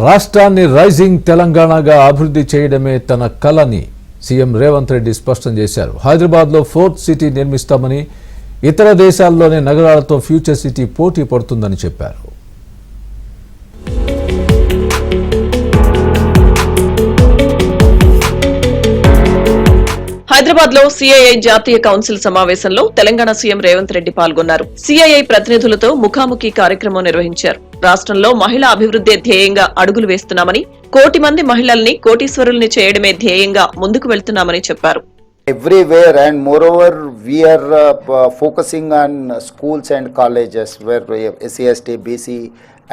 రాష్ట్రాన్ని రైజింగ్ తెలంగాణగా అభివృద్ధి చేయడమే తన కలని సీఎం రేవంత్ రెడ్డి స్పష్టం చేశారు. హైదరాబాద్లో 4th సిటీ నిర్మిస్తామని, ఇతర దేశాల్లోని నగరాలతో ఫ్యూచర్ సిటీ పోటీ పడుతుందని చెప్పారు. హైదరాబాద్ లో సిఐఐ జాతీయ కౌన్సిల్ సమావేశంలో తెలంగాణ సీఎం రేవంత్ రెడ్డి పాల్గొన్నారు. సిఐఐ ప్రతినిధులతో ముఖాముఖి కార్యక్రమం నిర్వహించారు. రాష్ట్రంలో మహిళా అభివృద్ధి ధ్యేయంగా అడుగులు వేస్తున్నామని, 1 కోటి మంది మహిళల్ని కోటీశ్వరుల్ని చేయడమే ధ్యేయంగా ముందుకు వెళ్తున్నామని చెప్పారు. Everywhere, and moreover we are focusing on schools and colleges where SC/ST, BC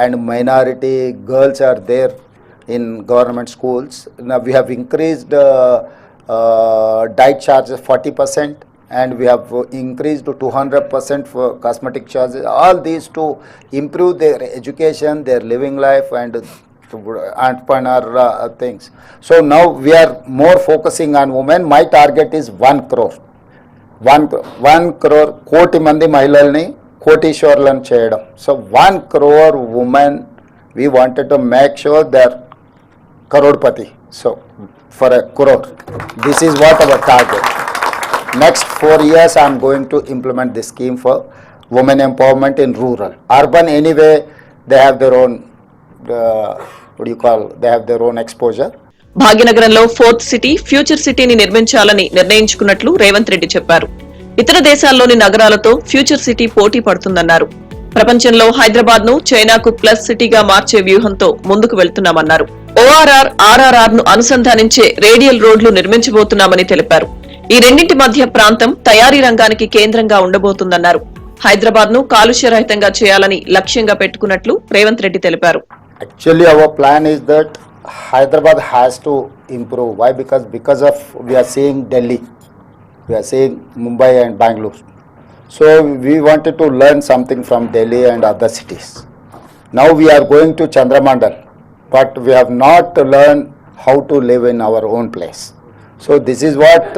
and minority girls are there in government schools. Now we have increased diet charges 40%, and we have increased to 200% for cosmetic charges. All these to improve their education, their living life and entrepreneur things. So now we are more focusing on women. My target is 1 crore. 1 crore koti mandi mahilalni kotishwarlan cheyadam. So 1 crore women we wanted to make sure they are crorepati. So for a crore, this is what our target. Next 4 years I am going to implement this scheme for women empowerment in rural. Urban anyway they have their own they have their own exposure. భాగ్యనగరంలో 4th city future సిటీని నిర్మించాలని నిర్ణయించుకున్నట్లు రేవంత్ రెడ్డి చెప్పారు. ఇతర దేశాల్లోని నగరాలతో future city పోటీ పడుతుందన్నారు. ప్రపంచంలో హైదరాబాద్ ను చైనాకు ప్లస్ సిటీగా మార్చే వ్యూహంతో ముందుకు వెళ్తున్నామన్నారు. ORR, RRR ను అనుసంధానించే రేడియల్ రోడ్లు నిర్మించబోతున్నామని తెలిపారు. ఈ రెండింటి మధ్య ప్రాంతం తయారీ రంగానికి కేంద్రంగా ఉండబోతుందన్నారు. హైదరాబాద్ ను కాలుష్యరహితంగా చేయాలని లక్ష్యంగా పెట్టుకున్నట్లు రేవంత్ రెడ్డి తెలిపారు. Actually our plan is that Hyderabad has to improve. Why? Because of we are seeing Delhi, we are seeing Mumbai and Bangalore. So we wanted to learn something from Delhi and other cities. Now we are going to Chandramandal, but we have not learned how to live in our own place. So this is what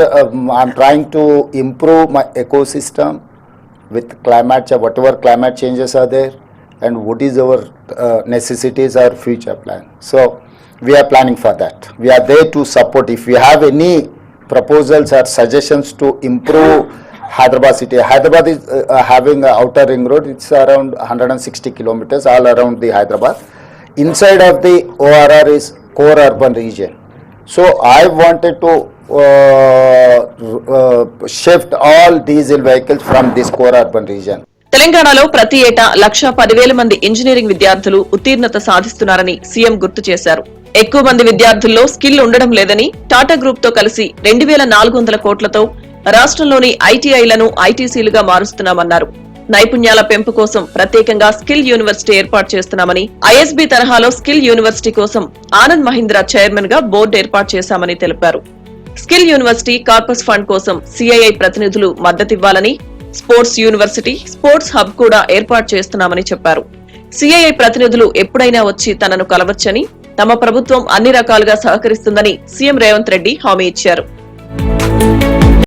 I'm trying to improve my ecosystem with climate, whatever climate changes are there, and what is our necessities or future plan. So we are planning for that. We are there to support. If you have any proposals or suggestions to improve Hyderabad city. Hyderabad is having an outer ring road. It's around 160 kilometers all around the Hyderabad. Inside of the ORR is core urban region. So I wanted to shift all diesel vehicles from this core urban region. తెలంగాణలో ప్రతి ఏటా 1,10,000 మంది engineering విద్యార్థులు ఉత్తీర్ణత సాధిస్తున్నారని CM గుర్తు చేశారు. ఎక్కువ మంది విద్యార్థుల్లో స్కిల్ ఉండడం లేదని, టాటా గ్రూప్ తో కలిసి 2,400 కోట్లతో రాష్ట్రంలోని ఐటీఐలను ఐటీసీలుగా మారుస్తున్నామన్నారు. నైపుణ్యాల పెంపు కోసం ప్రత్యేకంగా స్కిల్ యూనివర్సిటీ ఏర్పాటు చేస్తున్నామని, ఐఎస్బీ తరహాలో స్కిల్ యూనివర్సిటీ కోసం ఆనంద్ మహీంద్రా చైర్మన్ గా బోర్డు ఏర్పాటు చేశామని తెలిపారు. స్కిల్ యూనివర్సిటీ కార్పస్ ఫండ్ కోసం సిఐఐ ప్రతినిధులు మద్దతివ్వాలని, స్పోర్ట్స్ యూనివర్సిటీ, స్పోర్ట్స్ హబ్ కూడా ఏర్పాటు చేస్తున్నామని చెప్పారు. సిఐఐ ప్రతినిధులు ఎప్పుడైనా వచ్చి తనను కలవచ్చని, తమ ప్రభుత్వం అన్ని రకాలుగా సహకరిస్తుందని సీఎం రేవంత్ రెడ్డి హామీ ఇచ్చారు.